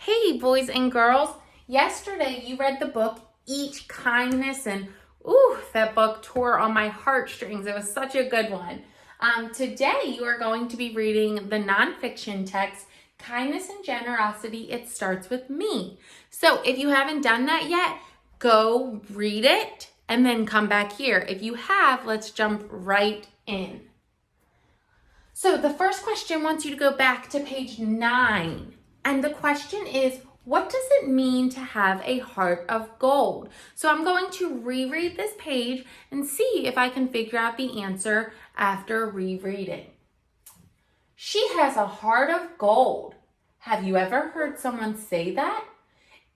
Hey, boys and girls. Yesterday you read the book Eat Kindness, and ooh, that book tore on my heartstrings. It was such a good one. Today you are going to be reading the nonfiction text, Kindness and Generosity, It Starts With Me. So if you haven't done that yet, go read it and then come back here. If you have, let's jump right in. So the first question wants you to go back to page 9. And the question is, what does it mean to have a heart of gold? So I'm going to reread this page and see if I can figure out the answer after rereading. She has a heart of gold. Have you ever heard someone say that?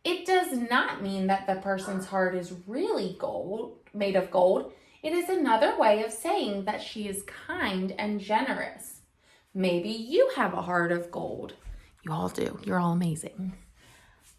It does not mean that the person's heart is really gold, made of gold. It is another way of saying that she is kind and generous. Maybe you have a heart of gold. You all do. You're all amazing.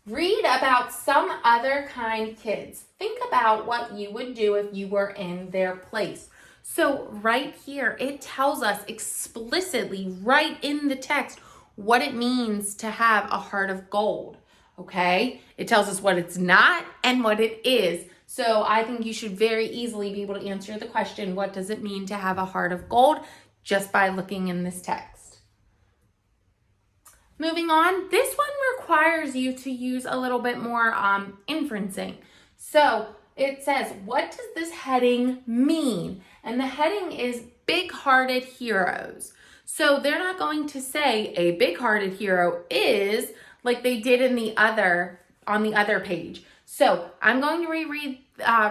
Read about some other kind kids. Think about what you would do if you were in their place. So right here, it tells us explicitly right in the text what it means to have a heart of gold. Okay? It tells us what it's not and what it is. So I think you should very easily be able to answer the question, what does it mean to have a heart of gold, just by looking in this text. Moving on, this one requires you to use a little bit more inferencing. So it says, what does this heading mean? And the heading is big-hearted heroes. So they're not going to say a big-hearted hero is like they did on the other page. So I'm going to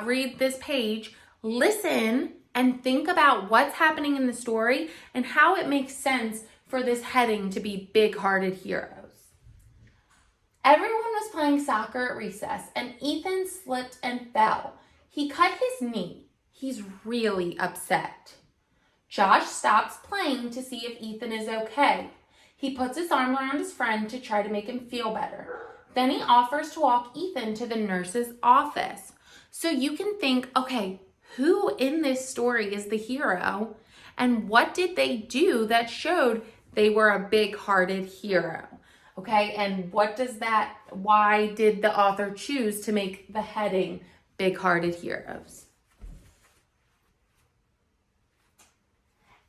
read this page, listen, and think about what's happening in the story and how it makes sense for this heading to be big-hearted heroes. Everyone was playing soccer at recess, and Ethan slipped and fell. He cut his knee. He's really upset. Josh stops playing to see if Ethan is okay. He puts his arm around his friend to try to make him feel better. Then he offers to walk Ethan to the nurse's office. So you can think, okay, who in this story is the hero? And what did they do that showed they were a big-hearted hero? Okay, and why did the author choose to make the heading big-hearted heroes?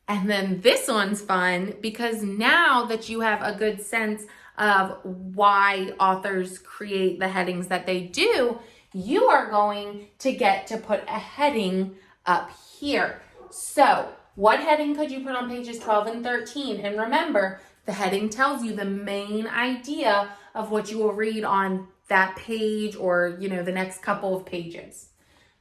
And then this one's fun because now that you have a good sense of why authors create the headings that they do, you are going to get to put a heading up here. So what heading could you put on pages 12 and 13? And remember, the heading tells you the main idea of what you will read on that page or, the next couple of pages.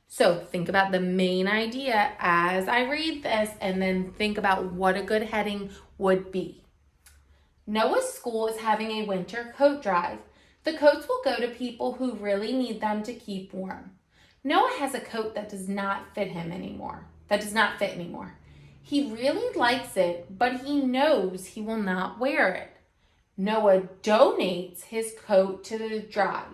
So think about the main idea as I read this and then think about what a good heading would be. Noah's school is having a winter coat drive. The coats will go to people who really need them to keep warm. Noah has a coat that does not fit anymore. He really likes it, but he knows he will not wear it. Noah donates his coat to the drive.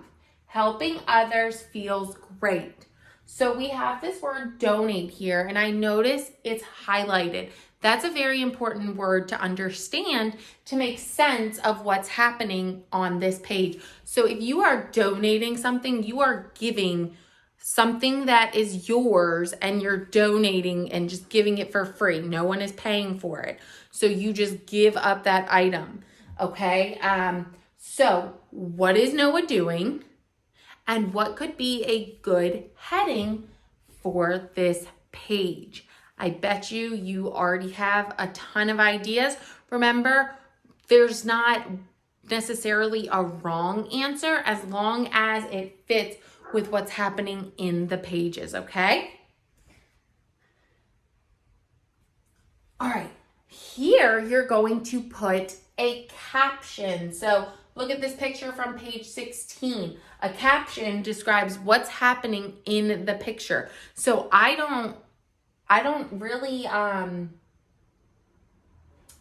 Helping others feels great. So we have this word donate here, and I notice it's highlighted. That's a very important word to understand to make sense of what's happening on this page. So if you are donating something, you are giving something that is yours and you're donating and just giving it for free. No one is paying for it. So you just give up that item. Okay. So what is Noah doing? And what could be a good heading for this page? I bet you already have a ton of ideas. Remember, there's not necessarily a wrong answer as long as it fits with what's happening in the pages, okay? All right, here you're going to put a caption. So look at this picture from page 16. A caption describes what's happening in the picture. So I don't really,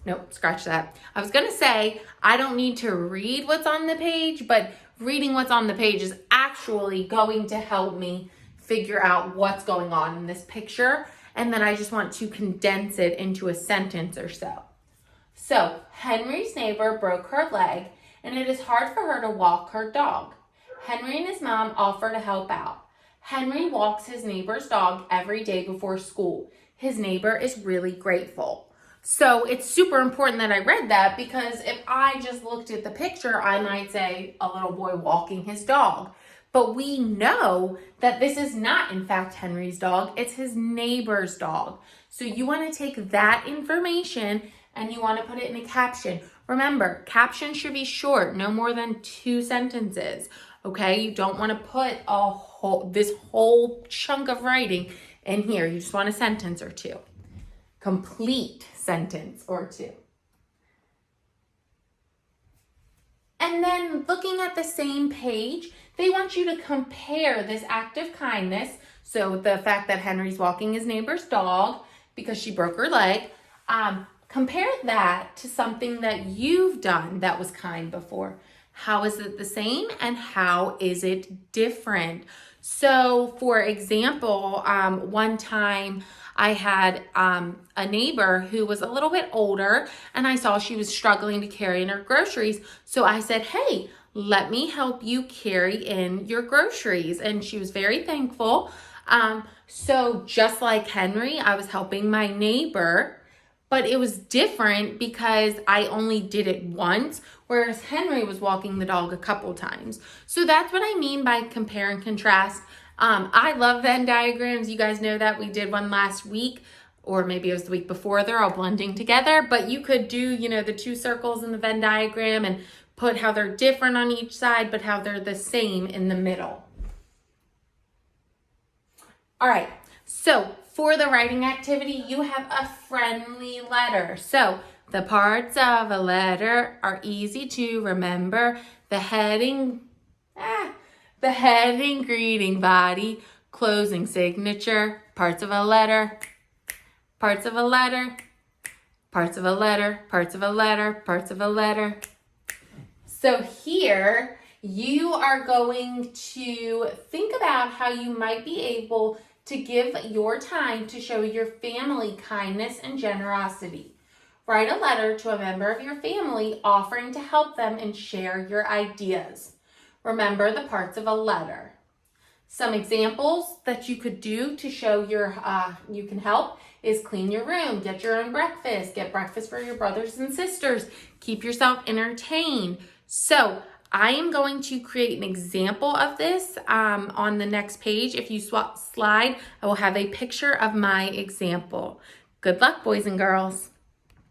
nope, scratch that. I was gonna say, I don't need to read what's on the page, but reading what's on the page is actually going to help me figure out what's going on in this picture. And then I just want to condense it into a sentence or so. So, Henry's neighbor broke her leg and it is hard for her to walk her dog. Henry and his mom offer to help out. Henry walks his neighbor's dog every day before school. His neighbor is really grateful. So it's super important that I read that, because if I just looked at the picture, I might say a little boy walking his dog. But we know that this is not, in fact, Henry's dog. It's his neighbor's dog. So you want to take that information and you want to put it in a caption. Remember, captions should be short, no more than 2 sentences. Okay, you don't want to put this whole chunk of writing in here. You just want a sentence or 2. Complete sentence or 2. And then looking at the same page, they want you to compare this act of kindness. So the fact that Henry's walking his neighbor's dog because she broke her leg, compare that to something that you've done that was kind before. How is it the same and how is it different? So for example, one time I had a neighbor who was a little bit older, and I saw she was struggling to carry in her groceries. So I said, hey, let me help you carry in your groceries. And she was very thankful. So just like Henry, I was helping my neighbor, but it was different because I only did it once, whereas Henry was walking the dog a couple times. So that's what I mean by compare and contrast. I love Venn diagrams. You guys know that we did one last week, or maybe it was the week before. They're all blending together, but you could do, the 2 circles in the Venn diagram and put how they're different on each side, but how they're the same in the middle. All right, so for the writing activity, you have a friendly letter. So the parts of a letter are easy to remember. The heading, greeting, body, closing, signature, parts of a letter, parts of a letter, parts of a letter, parts of a letter, parts of a letter. So here you are going to think about how you might be able to give your time to show your family kindness and generosity. Write a letter to a member of your family offering to help them and share your ideas. Remember the parts of a letter. Some examples that you could do to show you can help is clean your room, get your own breakfast, get breakfast for your brothers and sisters, keep yourself entertained. So I am going to create an example of this on the next page. If you slide, I will have a picture of my example. Good luck, boys and girls.